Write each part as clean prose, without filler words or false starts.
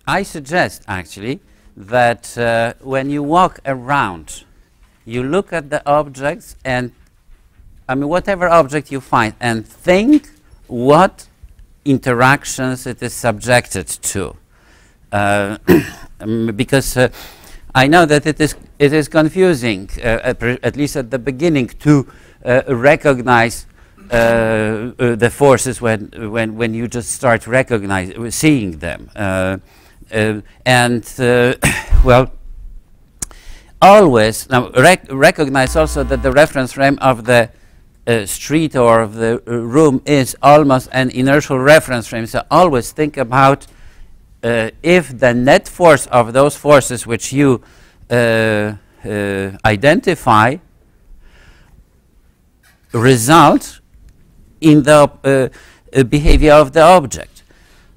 I suggest actually that when you walk around, you look at the objects and, I mean, whatever object you find, and think what interactions it is subjected to. Because I know that it is confusing, at least at the beginning, to recognize the forces when you just start seeing them. Well, always now recognize also that the reference frame of the street or of the room is almost an inertial reference frame. So always think about if the net force of those forces which you identify result in the behavior of the object.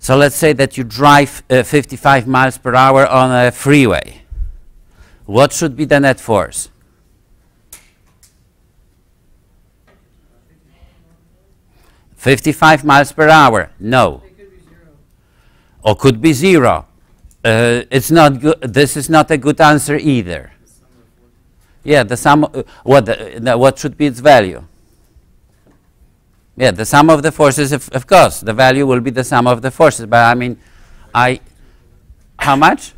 So let's say that you drive 55 miles per hour on a freeway. What should be the net force? $55 miles per hour. No. It could be 0. Or could be 0. It's not good. This is not a good answer either. Yeah, the sum. What should be its value? Yeah, the sum of the forces. Of course, the value will be the sum of the forces. But I mean, how much?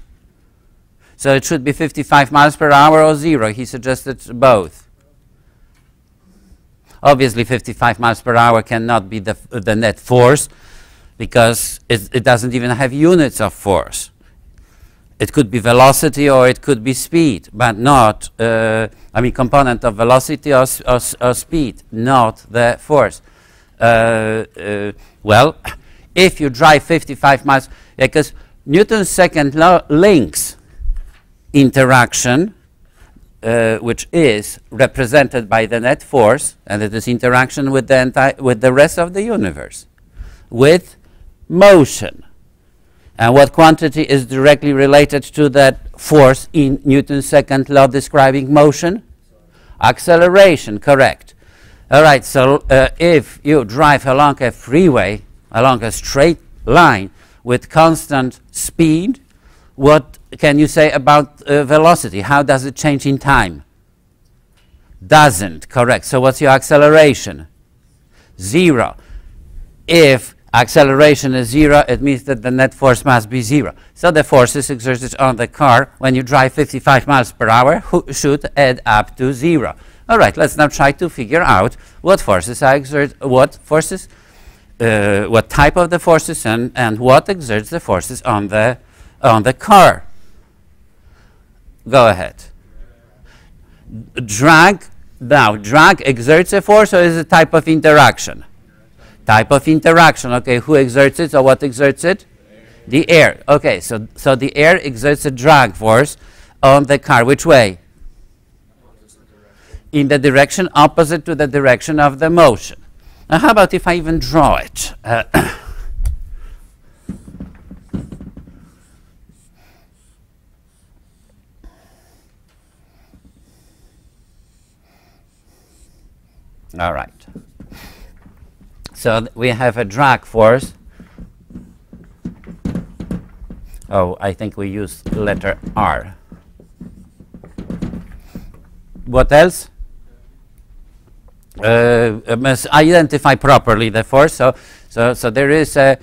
So it should be 55 miles per hour or 0. He suggested both. Obviously, 55 miles per hour cannot be the net force because it doesn't even have units of force. It could be velocity or it could be speed, but not, I mean, component of velocity or speed, not the force. Well, if you drive 55 miles, because Newton's second law links interaction, which is represented by the net force, and it is interaction with the rest of the universe, with motion. And what quantity is directly related to that force in Newton's second law describing motion? Acceleration, correct. All right, so if you drive along a freeway, along a straight line with constant speed, what can you say about velocity? How does it change in time? Doesn't, correct. So what's your acceleration? 0. If acceleration is 0, it means that the net force must be 0. So the forces exerted on the car when you drive 55 miles per hour should add up to 0. All right, let's now try to figure out what forces are exerted, what type of the forces and what exerts the forces on the car. Go ahead. Drag. Now, drag exerts a force or is a type of interaction? Type of interaction. Okay, who exerts it or what exerts it? The air. Okay, so the air exerts a drag force on the car. Which way? In the direction opposite to the direction of the motion. Now, how about if I even draw it? All right. So we have a drag force. Oh, I think we used letter R. What else? Must identify properly the force. So there is a,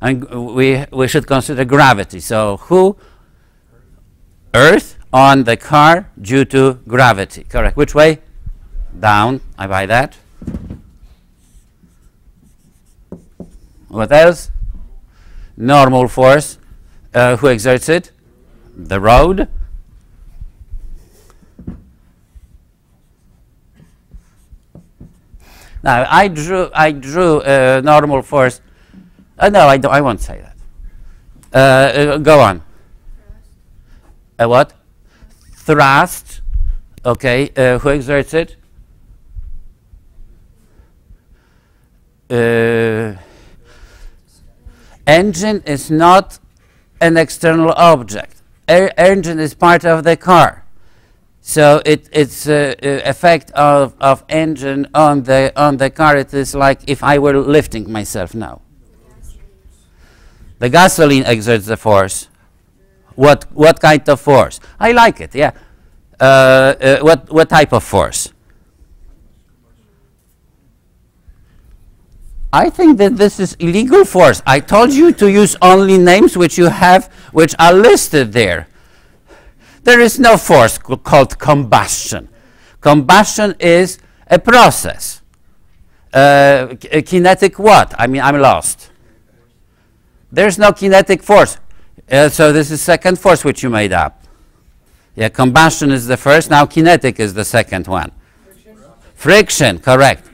and we should consider gravity. So who? Earth on the car due to gravity. Correct. Which way? Down. I buy that. What else? Normal force. Who exerts it? The road. Now I drew normal force. No, I won't say that. Go on. What? Thrust. Okay. Who exerts it? Engine is not an external object. Engine is part of the car. So it's effect of engine on the car. It is like if I were lifting myself now. The gasoline exerts the force. What kind of force? I like it, yeah. What type of force? I think that this is illegal force. I told you to use only names which you have, which are listed there. There is no force called combustion. Combustion is a process. Kinetic what? I mean, I'm lost. There's no kinetic force. So this is second force which you made up. Yeah, combustion is the first. Now kinetic is the second one. Friction, correct.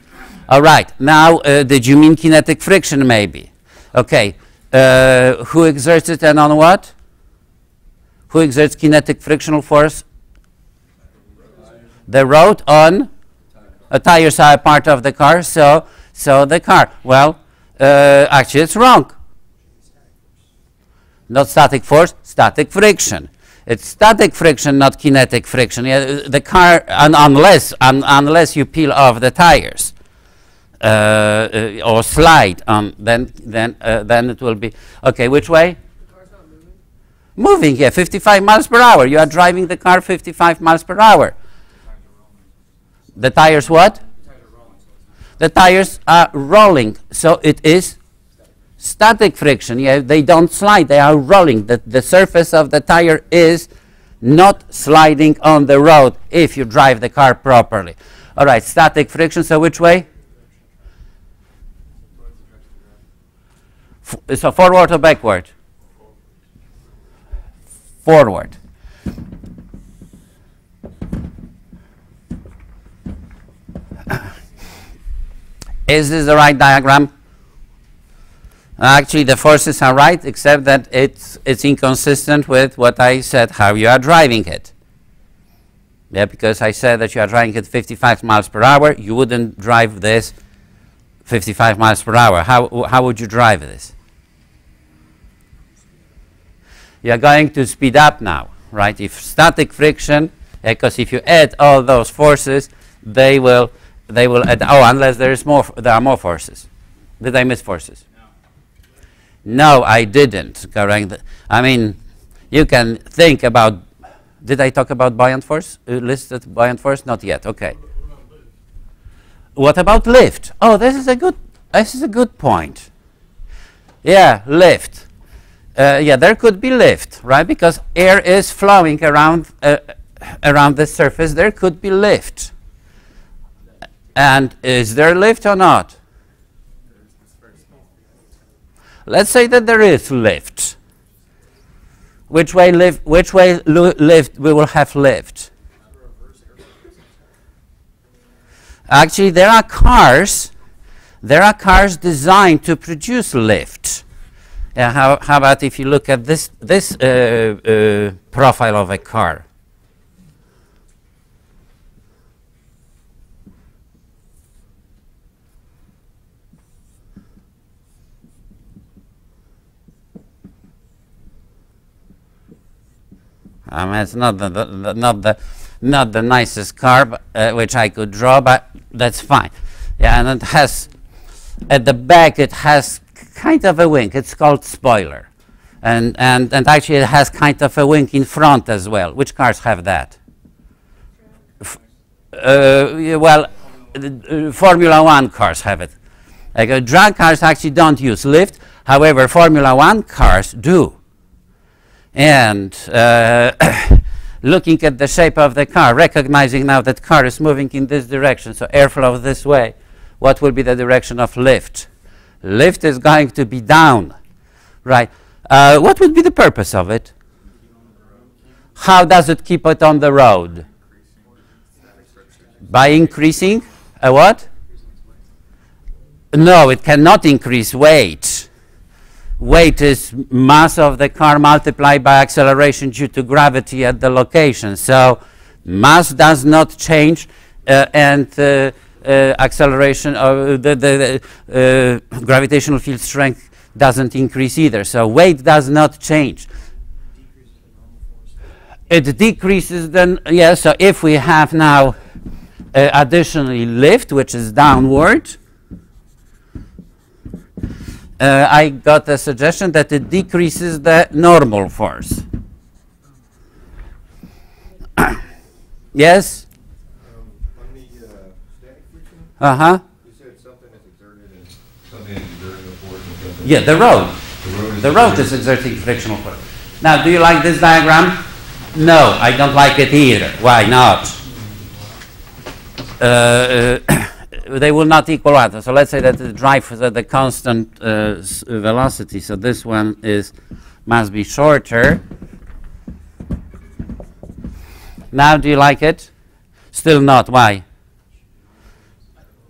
All right. Now, did you mean kinetic friction maybe? Okay. Who exerts it and on what? Who exerts kinetic frictional force? The road on? Tires are a part of the car, so the car. Well, actually it's wrong. Not static force, static friction. It's static friction, not kinetic friction. Yeah, the car, unless you peel off the tires or slide on, then it will be okay. Which way? The car's not moving. Moving, yeah, 55 miles per hour. You are driving the car 55 miles per hour. The tires what? The tires are rolling, so it is static friction. Yeah, they don't slide, they are rolling. The surface of the tire is not sliding on the road if you drive the car properly. All right, static friction, so which way? So forward or backward? Forward. Is this the right diagram? Actually, the forces are right, except that it's inconsistent with what I said, how you are driving it. Yeah, because I said that you are driving it 55 miles per hour. You wouldn't drive this 55 miles per hour. How would you drive this? You are going to speed up now, right? If static friction, because if you add all those forces, they will add. Oh, unless there are more forces. Did I miss forces? No, I didn't. Correct. I mean, you can think about. Did I talk about buoyant force? Listed buoyant force? Not yet. Okay. What about lift? Oh, this is a good point. Yeah, lift. Yeah, there could be lift, right? Because air is flowing around the surface. There could be lift. And is there lift or not? Let's say that there is lift. Which way lift? We will have lift. Actually, there are cars designed to produce lift. Yeah, how about if you look at this profile of a car? I mean, it's not the nicest car, but, which I could draw, but that's fine. Yeah, and it has at the back it has kind of a wing. It's called spoiler, and actually it has kind of a wing in front as well. Which cars have that? Well, Formula 1 cars have it. Like, drag cars actually don't use lift. However, Formula 1 cars do. And looking at the shape of the car, recognizing now that car is moving in this direction, so airflow this way, what will be the direction of lift? Lift is going to be down, right? What would be the purpose of it? How does it keep it on the road? By increasing a what? No, it cannot increase weight. Weight is mass of the car multiplied by acceleration due to gravity at the location. So mass does not change, and acceleration of the gravitational field strength doesn't increase either. So weight does not change. It decreases then, yeah, so if we have now additionally lift, which is downward, I got a suggestion that it decreases the normal force. Yes? On the static friction, Uh-huh. you said something is exerted and something is exerting a force and something. Yeah, the road. The road is exerting frictional force. Now, do you like this diagram? No, I don't like it either. Why not? They will not equal out. So let's say that the drive is at the constant velocity. So this one must be shorter. Now, do you like it? Still not. Why?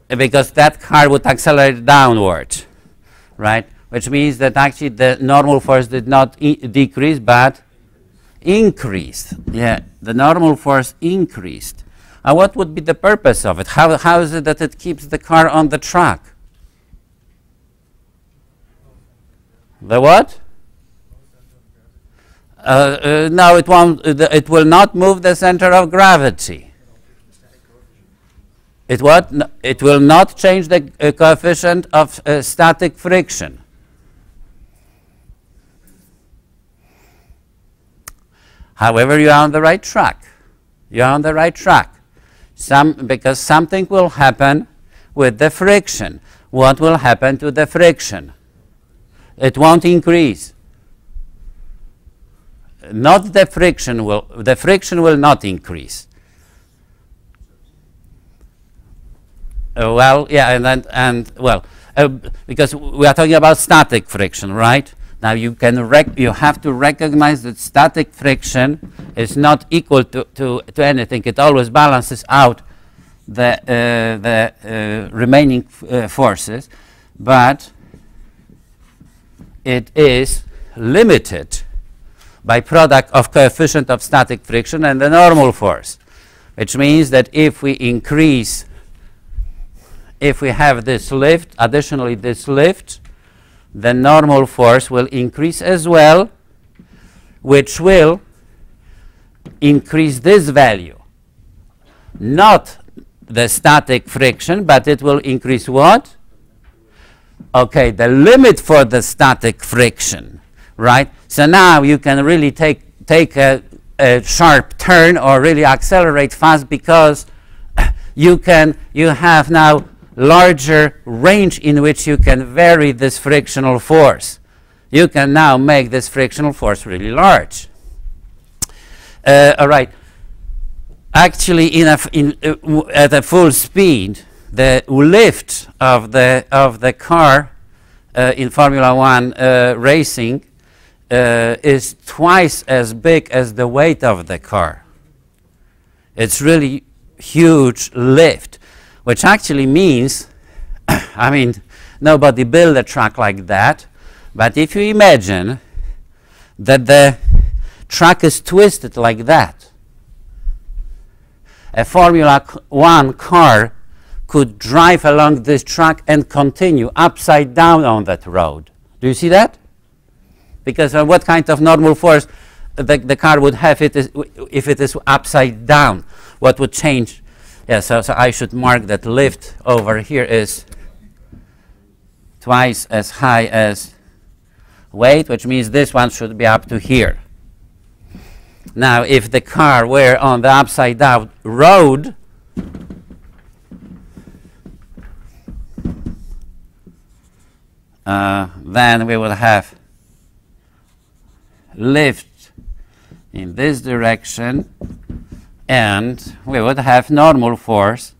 Because that car would accelerate downward, right? Which means that actually the normal force did not decrease, but increased. Yeah, the normal force increased. What would be the purpose of it? How is it that it keeps the car on the track? The what? No, it won't. It will not move the center of gravity. It what? No, it will not change the coefficient of static friction. However, you are on the right track. You are on the right track. Because something will happen with the friction. What will happen to the friction? It won't increase. Not the friction will. The friction will not increase. Well, yeah, because we are talking about static friction, right? Now you have to recognize that static friction is not equal to anything. It always balances out the remaining forces, but it is limited by product of coefficient of static friction and the normal force, which means that if we have this lift, additionally this lift, the normal force will increase as well, which will increase this value. Not the static friction, but it will increase what? Okay, the limit for the static friction, right? So now you can really take a sharp turn or really accelerate fast because you have now larger range in which you can vary this frictional force. You can now make this frictional force really large. All right. Actually, at a full speed, the lift of the car in Formula One racing is twice as big as the weight of the car. It's really huge lift, which actually means, I mean, nobody built a track like that, but if you imagine that the track is twisted like that, a Formula One car could drive along this track and continue upside down on that road. Do you see that? Because what kind of normal force the car would have if it is upside down? What would change? Yeah, so I should mark that lift over here is twice as high as weight, which means this one should be up to here. Now, if the car were on the upside down road, then we would have lift in this direction, and we would have normal force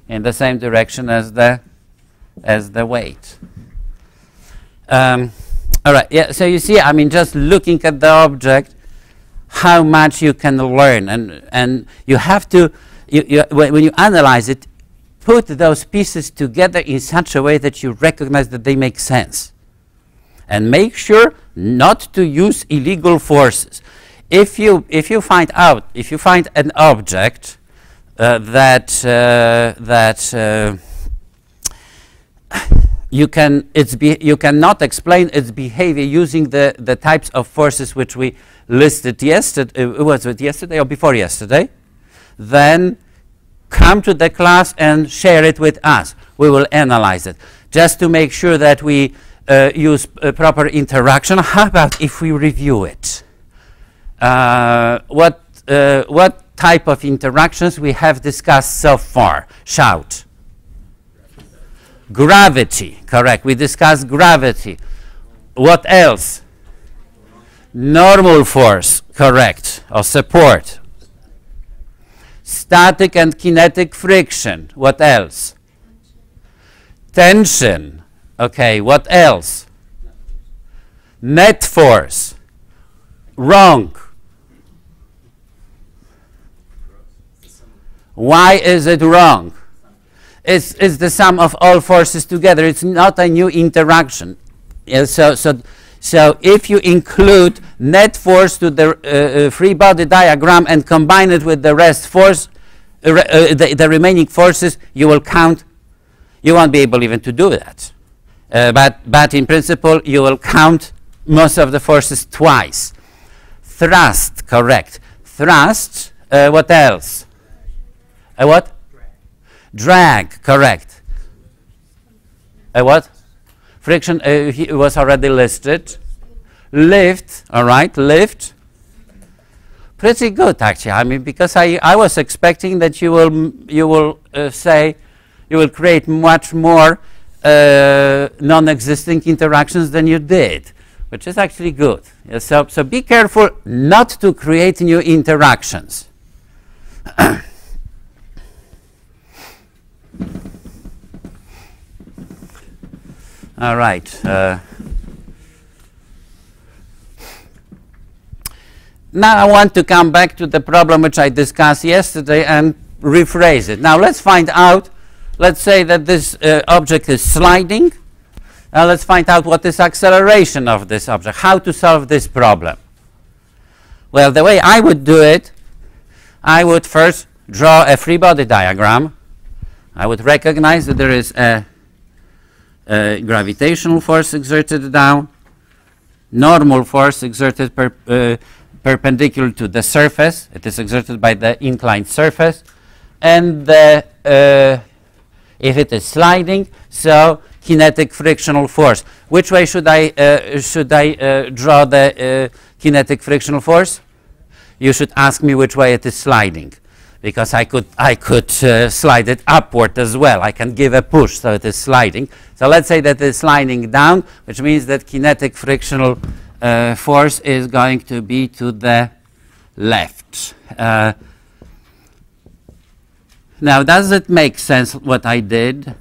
in the same direction as the weight. All right. Yeah. So you see, I mean, just looking at the object, how much you can learn, and you have to, when you analyze it, put those pieces together in such a way that you recognize that they make sense, and make sure not to use illegal forces. If you find an object you cannot explain its behavior using the types of forces which we listed yesterday. Was it yesterday or before yesterday? Then come to the class and share it with us. We will analyze it just to make sure that we use proper interaction. How about if we review it? What what type of interactions we have discussed so far? Shout. Gravity, correct. We discussed gravity. What else? Normal force, correct, or support. Static and kinetic friction. What else? Tension. Okay, what else? Net force. Wrong. Why is it wrong? It's the sum of all forces together. It's not a new interaction. Yeah, so if you include net force to the free body diagram and combine it with the rest force, the remaining forces, you will count. You won't be able even to do that. But in principle, you will count most of the forces twice. Thrust, correct. Thrust, what else? What? Drag, correct. What? Friction was already listed. Lift, all right, lift. Pretty good, actually. I mean, because I was expecting that you will create much more non-existing interactions than you did, which is actually good. Yeah, so be careful not to create new interactions. All right. Now I want to come back to the problem which I discussed yesterday and rephrase it. Now let's find out, let's say that this object is sliding. Now let's find out what is acceleration of this object, how to solve this problem. Well, the way I would do it, I would first draw a free body diagram. I would recognize that there is a gravitational force exerted down, normal force exerted perpendicular to the surface. It is exerted by the inclined surface, and if it is sliding, so kinetic frictional force. Which way should I draw the kinetic frictional force? You should ask me which way it is sliding, because I could slide it upward as well. I can give a push, so it is sliding. So let's say that it's sliding down, which means that kinetic frictional force is going to be to the left. Now, does it make sense what I did?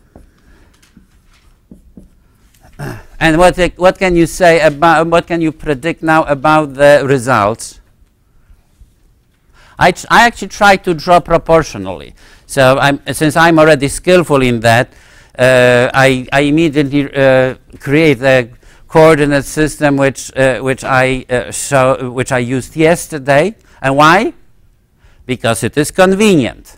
And what can you say about, what can you predict now about the results? I actually try to draw proportionally. So since I'm already skillful in that, I immediately create the coordinate system which I used yesterday. And why? Because it is convenient.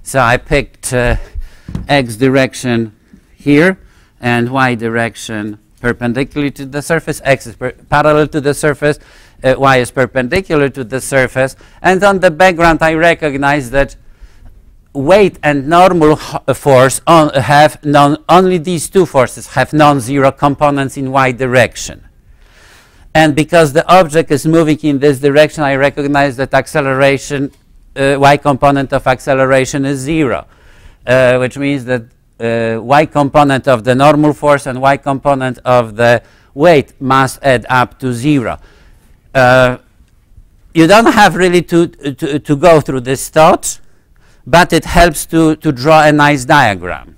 So I picked x direction here and y direction perpendicular to the surface. X is parallel to the surface. Y is perpendicular to the surface. And on the background, I recognize that weight and normal force only these two forces have non-zero components in y direction. And because the object is moving in this direction, I recognize that acceleration, y component of acceleration is 0, which means that y component of the normal force and y component of the weight must add up to 0. You don't have really to go through this thought, but it helps to draw a nice diagram.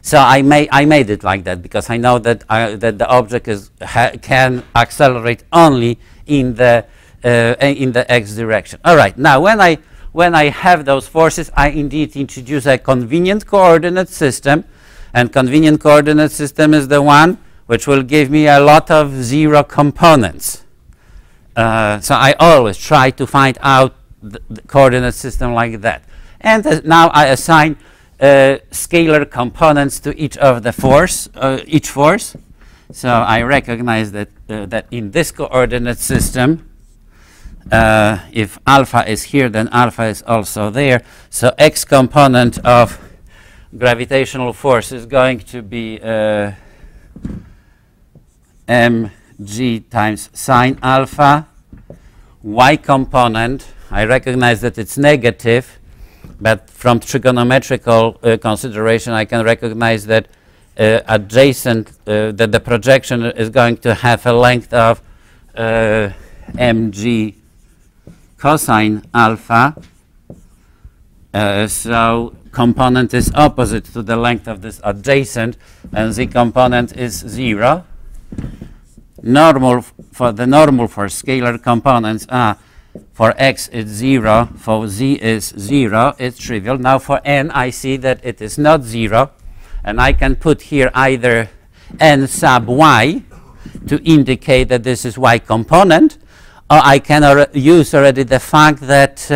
So I made it like that because I know that the object can accelerate only in the x direction. All right. Now, when I have those forces, I indeed introduce a convenient coordinate system, and convenient coordinate system is the one which will give me a lot of 0 components. So I always try to find out the coordinate system like that. And now I assign scalar components to each of the each force. So I recognize that that in this coordinate system, if alpha is here, then alpha is also there. So x component of gravitational force is going to be m g times sine alpha. Y component, I recognize that it's negative, but from trigonometrical consideration, I can recognize that adjacent, that the projection is going to have a length of mg cosine alpha. So component is opposite to the length of this adjacent, and the component is 0. Normal for scalar components are for x it's 0, for z is 0, it's trivial. Now for n I see that it is not 0, and I can put here either n sub y to indicate that this is y component, or I can use already the fact that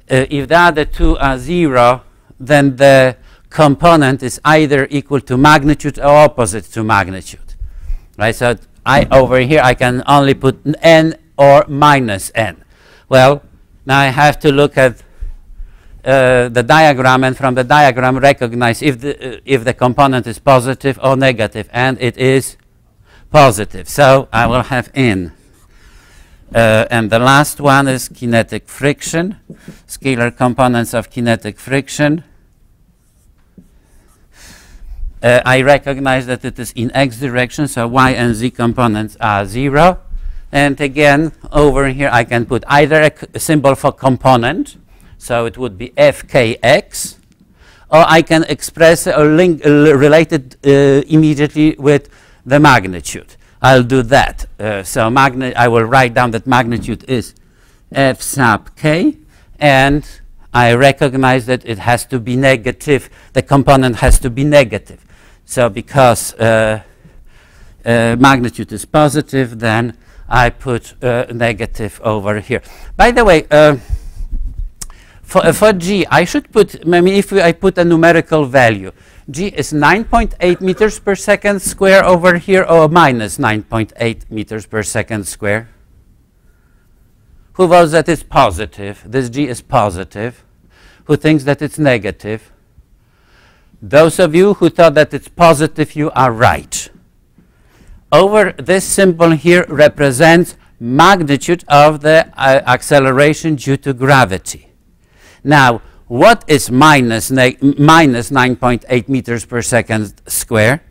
if the other two are 0, then the component is either equal to magnitude or opposite to magnitude. Right? So over here I can only put n or minus n. Well, now I have to look at the diagram, and from the diagram recognize if the component is positive or negative, and it is positive. So I will have n. And the last one is kinetic friction, scalar components of kinetic friction. I recognize that it is in x direction, so y and z components are 0. And again, over here I can put either a symbol for component, so it would be fkx, or I can express or relate it immediately with the magnitude. I'll do that. So I will write down that magnitude is f sub k, and I recognize that it has to be negative. The component has to be negative. So because magnitude is positive, then I put negative over here. By the way, for g, I should put, maybe if I put a numerical value, g is 9.8 meters per second square over here, or minus 9.8 meters per second square. Who votes that it's positive? This g is positive. Who thinks that it's negative? Those of you who thought that it's positive, you are right. Over this symbol here represents magnitude of the acceleration due to gravity. Now, what is minus 9.8 meters per second square?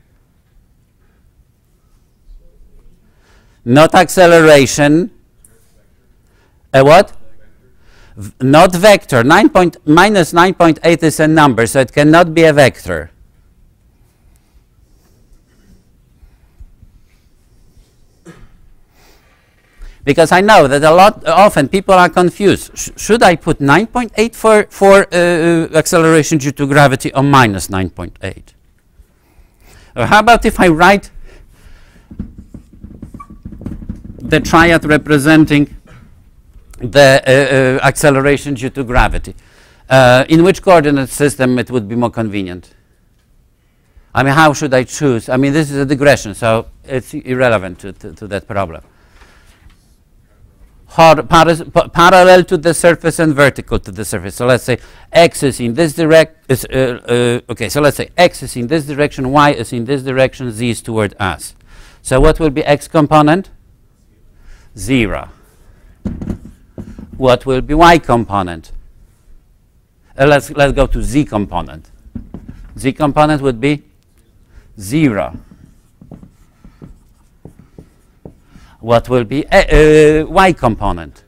Not acceleration. A what? Not vector. Minus 9.8 is a number, so it cannot be a vector. Because I know that often people are confused. Should I put 9.8 for acceleration due to gravity, or minus 9.8? Or how about if I write the triad representing the acceleration due to gravity? In which coordinate system it would be more convenient? I mean, how should I choose? I mean, this is a digression, so it's irrelevant to that problem. Parallel to the surface and vertical to the surface. So let's say x is in this direction. Okay, so let's say x is in this direction, y is in this direction, z is toward us. So what will be x component? 0. What will be y component? Let's go to z component. Z component would be 0. What will be y component?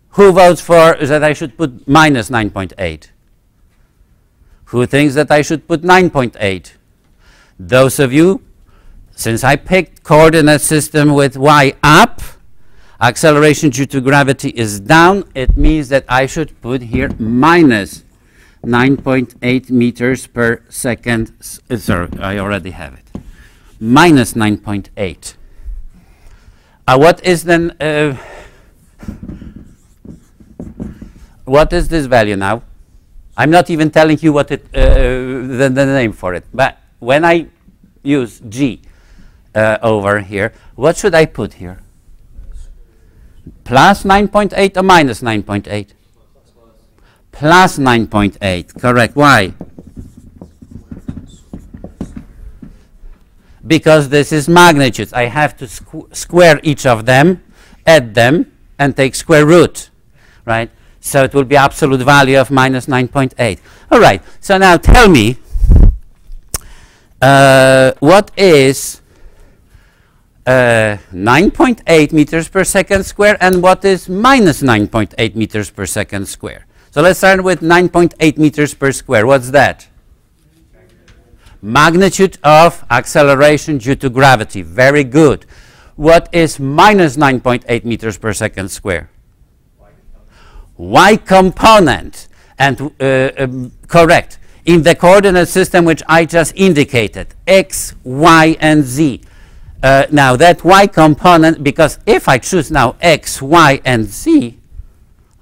Who votes for that I should put minus 9.8? Who thinks that I should put 9.8? Those of you, since I picked coordinate system with y up, acceleration due to gravity is down, it means that I should put here minus 9.8 meters per second. Sorry, I already have it. Minus 9.8. What is then? What is this value now? I'm not even telling you what the name for it. But when I use g over here, what should I put here? Plus 9.8 or minus 9.8? Plus 9.8. Correct. Why? because this is magnitudes. I have to square each of them, add them, and take square root, right? So it will be absolute value of minus 9.8. All right, so now tell me what is 9.8 meters per second square and what is minus 9.8 meters per second square. So let's start with 9.8 meters per square. What's that? Magnitude of acceleration due to gravity. Very good. What is minus 9.8 meters per second square? Y component. And correct. In the coordinate system which I just indicated, x, y, and z. Now that y component, because if I choose now x, y, and z,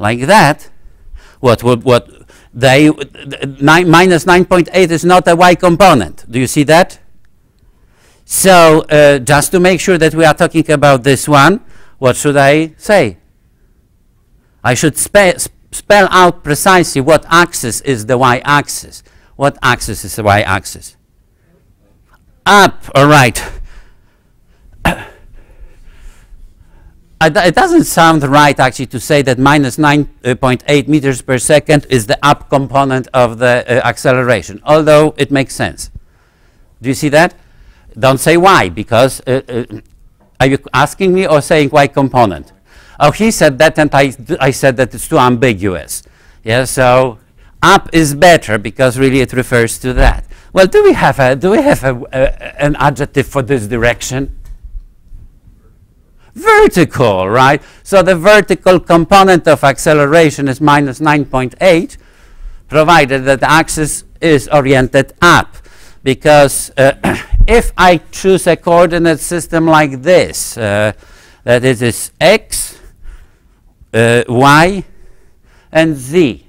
like that, minus 9.8 is not a y component. Do you see that? So just to make sure that we are talking about this one, what should I say? I should spell out precisely what axis is the y-axis. What axis is the y-axis? Up, all right. It doesn't sound right actually to say that minus 9.8 meters per second is the up component of the acceleration, although it makes sense. Do you see that? Don't say y, because are you asking me or saying y component? Oh, he said that, and I said that it's too ambiguous. Yeah, so up is better because really it refers to that. Well, do we have an adjective for this direction? Vertical, right? So the vertical component of acceleration is minus 9.8, provided that the axis is oriented up. Because if I choose a coordinate system like this, that it is x, y, and z,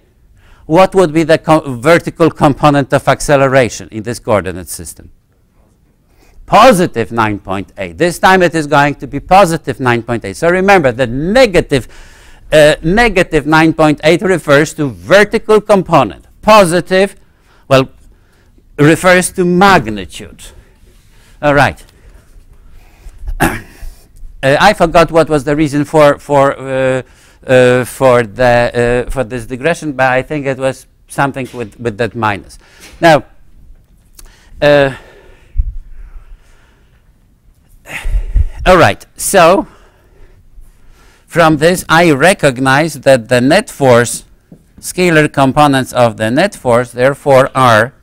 what would be the vertical component of acceleration in this coordinate system? Positive 9.8. This time it is going to be positive 9.8. So remember, the negative 9.8 refers to vertical component. Positive, well, refers to magnitude. All right. I forgot what was the reason for this digression, but I think it was something with that minus. Now, all right, so from this I recognize that the net force, scalar components of the net force, therefore are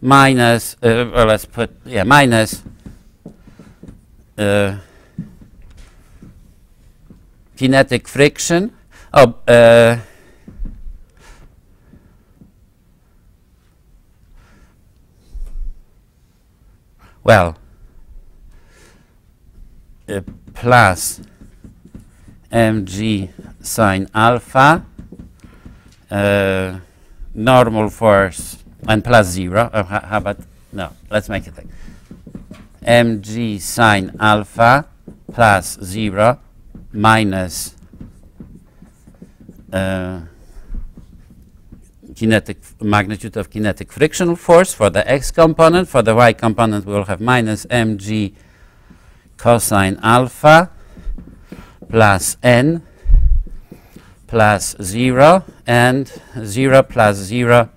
minus, or let's put, yeah, minus kinetic friction. Oh, well, plus mg sine alpha, normal force, and plus 0. How about, no, let's make it like mg sine alpha plus 0 minus kinetic magnitude of kinetic frictional force for the x component. For the y component, we will have minus mg cosine alpha plus n plus 0 and 0 plus 0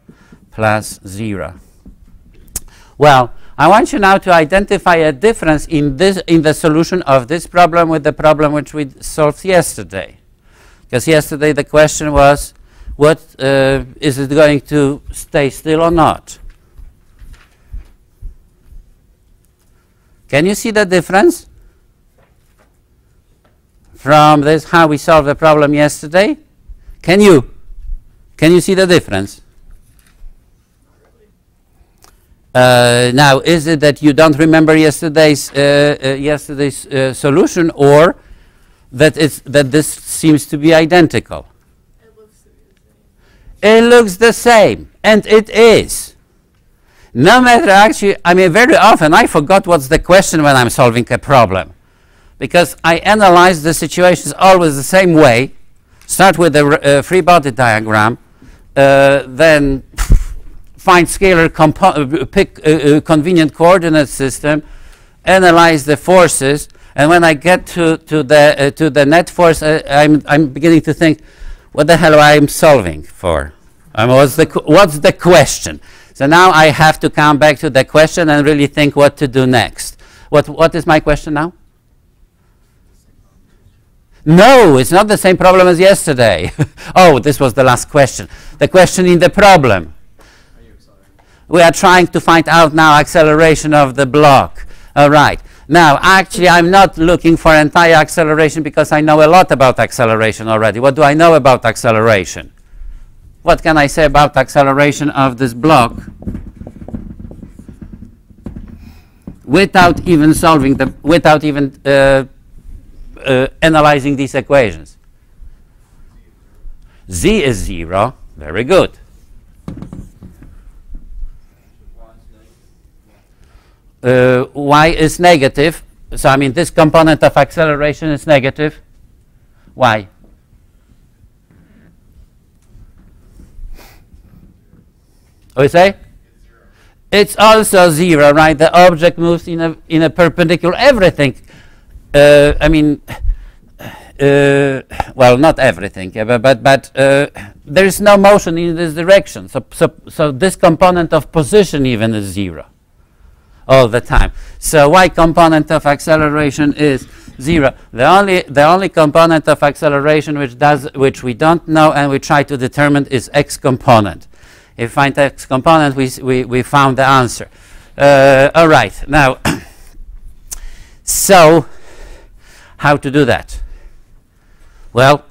plus 0. Well, I want you now to identify a difference in the solution of this problem with the problem which we solved yesterday. Because yesterday the question was, what is it going to stay still or not? Can you see the difference from this, how we solved the problem yesterday? Can you see the difference? Now, is it that you don't remember yesterday's solution, or that this seems to be identical? It looks the same, and it is. No matter, actually, I mean, very often I forgot what's the question when I'm solving a problem, because I analyze the situations always the same way. Start with the free body diagram, then find scalar, pick a convenient coordinate system, analyze the forces, and when I get to the net force, I'm beginning to think, what the hell I'm solving for? What's the question? So now I have to come back to the question and really think what to do next. What is my question now? No, it's not the same problem as yesterday. Oh, this was the last question. The question in the problem. We are trying to find out now acceleration of the block. All right. Now, actually, I'm not looking for entire acceleration because I know a lot about acceleration already. What do I know about acceleration? What can I say about acceleration of this block without even solving the, without even analyzing these equations? Z is 0. Very good. Y is negative. So, I mean, this component of acceleration is negative. Why? What do you say? It's also 0, right? The object moves in a perpendicular. Everything. I mean, well, not everything, yeah, but there is no motion in this direction. So this component of position even is 0 all the time. So y component of acceleration is 0. The only component of acceleration which we don't know and we try to determine is x component. If we find x component, we found the answer. All right, now, so how to do that? Well,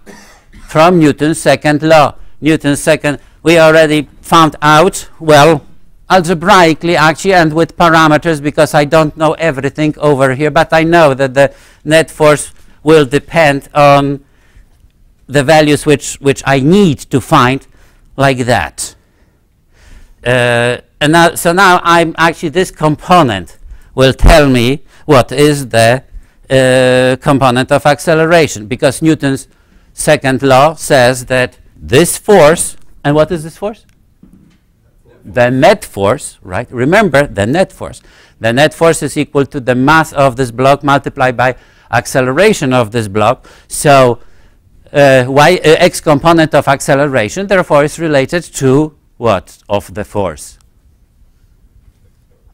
from Newton's second law. Newton's second, we already found out, well, algebraically actually, and with parameters, because I don't know everything over here, but I know that the net force will depend on the values which I need to find, like that. And now, so now I'm actually, this component will tell me what is the component of acceleration, because Newton's second law says that this force, and what is this force? The net force, right? Remember, the net force. The net force is equal to the mass of this block multiplied by acceleration of this block. So x component of acceleration, therefore, is related to what of the force?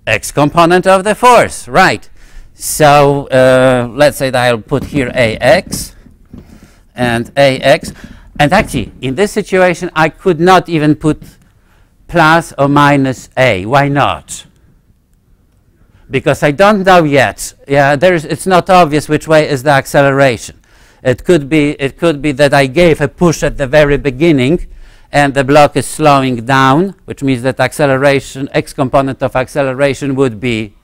X component of the force, right? So let's say that I'll put here AX and AX. And actually, in this situation, I could not even put plus or minus A. Why not? Because I don't know yet. Yeah, it's not obvious which way is the acceleration. It could be that I gave a push at the very beginning, and the block is slowing down, which means that acceleration, x component of acceleration would be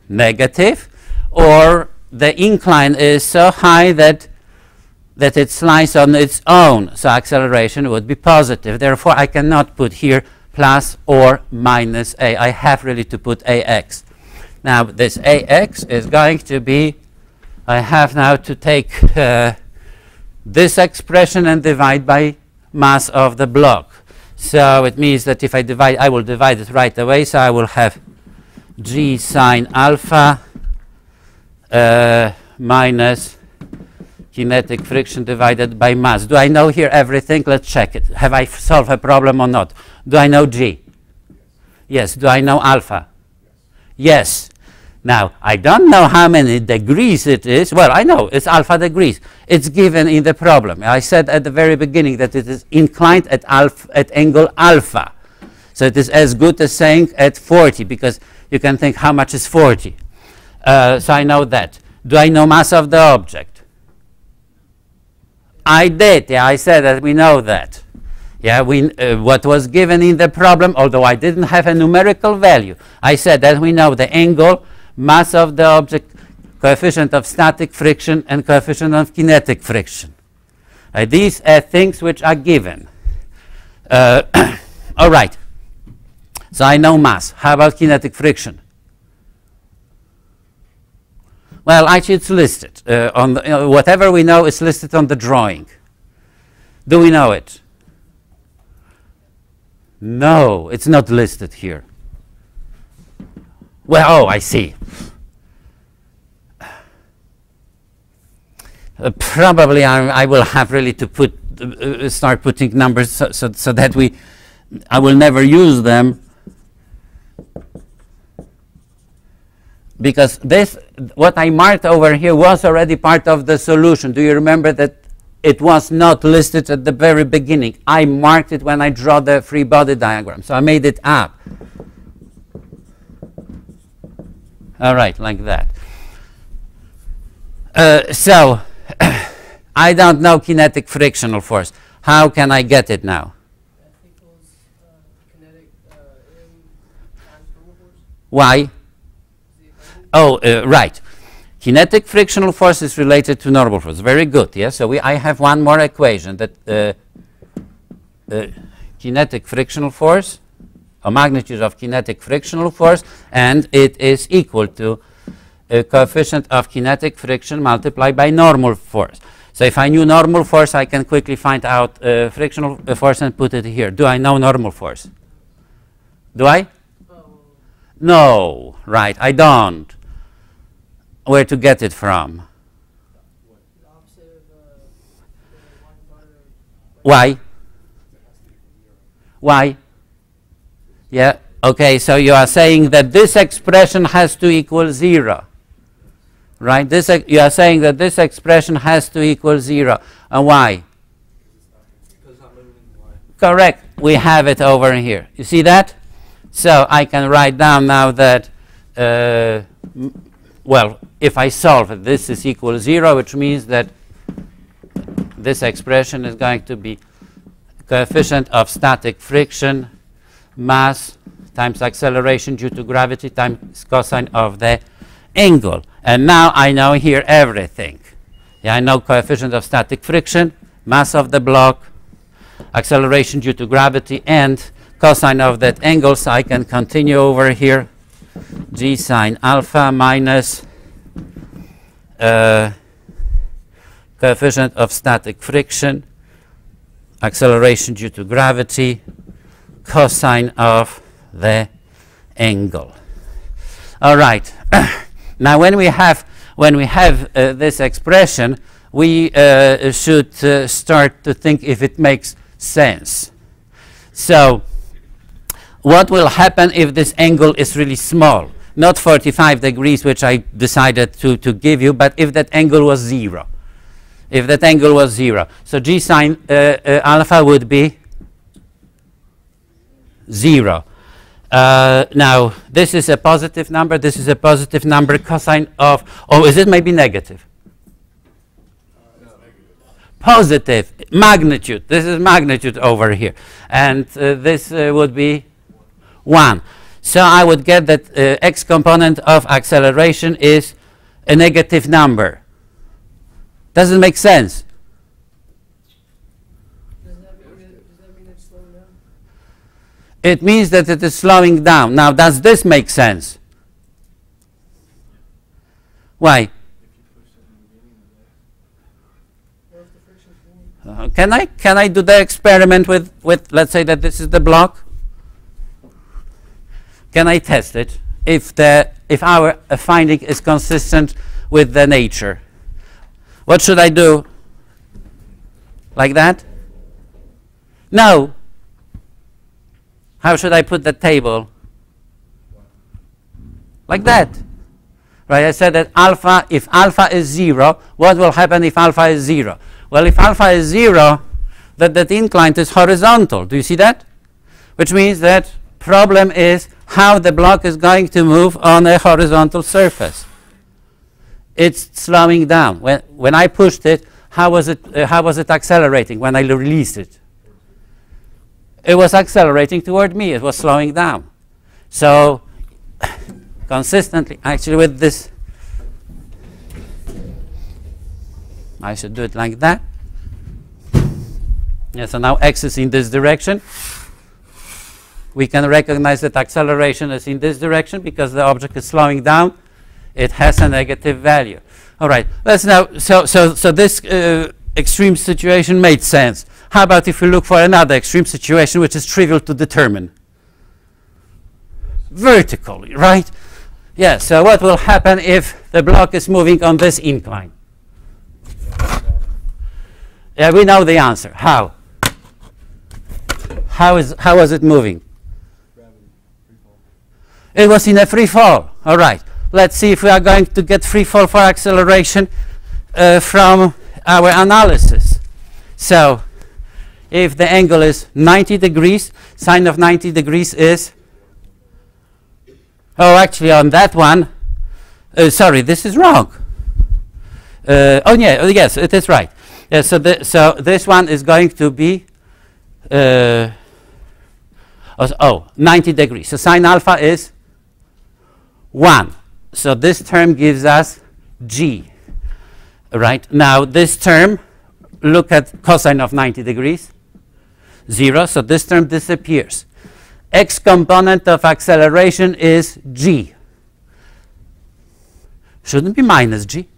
negative, or the incline is so high that it slides on its own, so acceleration would be positive. Therefore, I cannot put here plus or minus A. I have really to put AX. Now, this AX is going to be, I have now to take this expression and divide by mass of the block. So it means that if I divide, I will divide it right away. So I will have G sine alpha minus kinetic friction divided by mass. Do I know here everything? Let's check it. Have I solved a problem or not? Do I know G? Yes. Do I know alpha? Yes. Now, I don't know how many degrees it is. Well, I know it's alpha degrees. It's given in the problem. I said at the very beginning that it is inclined at angle alpha. So it is as good as saying at 40, because you can think how much is 40. So I know that. Do I know mass of the object? I did. Yeah, I said that we know that. Yeah, what was given in the problem, although I didn't have a numerical value, I said that we know the angle, mass of the object, coefficient of static friction, and coefficient of kinetic friction. These are things which are given. All right. So I know mass. How about kinetic friction? Well, actually, it's listed. On the, whatever we know is listed on the drawing. Do we know it? No, it's not listed here. Well, oh, I see. Probably I will have really to put start putting numbers so that I will never use them, because this, what I marked over here, was already part of the solution. Do you remember that it was not listed at the very beginning? I marked it when I draw the free body diagram, so I made it up. All right, like that. So I don't know kinetic frictional force. How can I get it now? F equals kinetic M times normal force. Why? Oh, right. Kinetic frictional force is related to normal force. Very good. Yes. So I have one more equation that kinetic frictional force, a magnitude of kinetic frictional force, and it is equal to a coefficient of kinetic friction multiplied by normal force. So if I knew normal force, I can quickly find out frictional force and put it here. Do I know normal force? Do I? No, right, I don't. Where to get it from? Why? Why? Yeah, okay, so you are saying that this expression has to equal 0. Right? You are saying that this expression has to equal 0. And why? Because I'm moving y. Correct. We have it over here. You see that? So I can write down now that, well, if I solve it, this is equal 0, which means that this expression is going to be coefficient of static friction, mass times acceleration due to gravity times cosine of the angle. And now I know here everything. Yeah, I know coefficient of static friction, mass of the block, acceleration due to gravity, and cosine of that angle. So I can continue over here. G sine alpha minus coefficient of static friction, acceleration due to gravity, cosine of the angle. All right. Now, when we have this expression, we should start to think if it makes sense. So, what will happen if this angle is really small? Not 45 degrees, which I decided to give you, but if that angle was 0. If that angle was 0. So G sine alpha would be 0. Now, this is a positive number, this is a positive number, cosine of, oh, is it maybe negative? No, negative. Positive, magnitude, this is magnitude over here. And this would be 1. So I would get that x component of acceleration is a negative number. Does it make sense? Does that mean it's slowing down? It means that it is slowing down. Now, does this make sense? Why? Where's the friction form? Can I do the experiment with let's say that this is the block? Can I test it if our finding is consistent with the nature? What should I do? Like that? No. How should I put the table? Like that. Right, I said that alpha, if alpha is 0, what will happen if alpha is 0? Well, if alpha is 0, that incline is horizontal. Do you see that? Which means that problem is how the block is going to move on a horizontal surface. It's slowing down. When I pushed it, how was it accelerating when I released it? It was accelerating toward me. It was slowing down. So consistently, actually with this, I should do it like that. Yeah, so now x is in this direction. We can recognize that acceleration is in this direction because the object is slowing down. It has a negative value. All right, let's now, so this extreme situation made sense. How about if we look for another extreme situation which is trivial to determine? Vertically, right? Yeah, so what will happen if the block is moving on this incline? Yeah, we know the answer. How? How was it moving? It was in a free fall. All right. Let's see if we are going to get free fall for acceleration from our analysis. So if the angle is 90 degrees, sine of 90 degrees is, oh, actually on that one, sorry, this is wrong. Oh, yeah, yes, it is right. Yeah, so this one is going to be 90 degrees. So sine alpha is 1. So this term gives us g. Right? Now this term, look at cosine of 90 degrees. 0. So this term disappears. X component of acceleration is g. Shouldn't be minus g.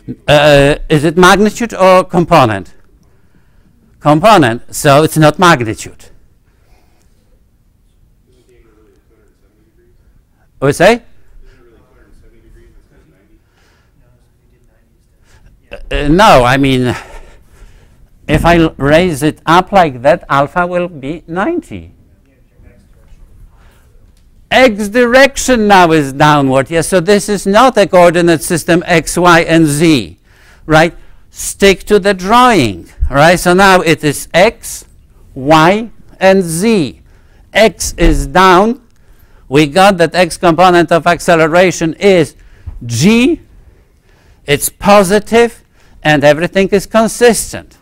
Is it magnitude or component? Component. So it's not magnitude. What say? No, I mean, if I raise it up like that, alpha will be 90. X direction now is downward. Yes, so this is not a coordinate system x, y, and z, right? Stick to the drawing, right? So now it is x, y, and z. X is down. We got that x component of acceleration is g. It's positive, and everything is consistent.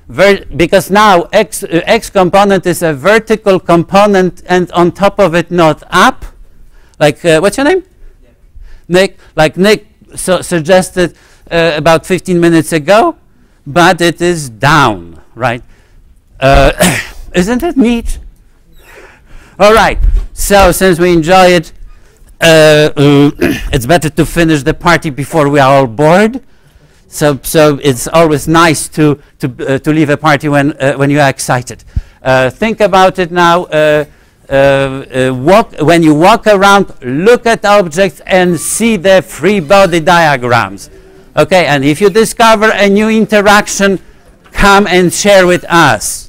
Because now x component is a vertical component, and on top of it, not up. Like, what's your name? Yeah. Nick. Like Nick suggested about 15 minutes ago, but it is down, right? Isn't it neat? All right. So since we enjoy it, it's better to finish the party before we are all bored. So it's always nice to leave a party when you are excited. Think about it now. When you walk around, look at objects and see the free body diagrams. Okay, and if you discover a new interaction, come and share with us.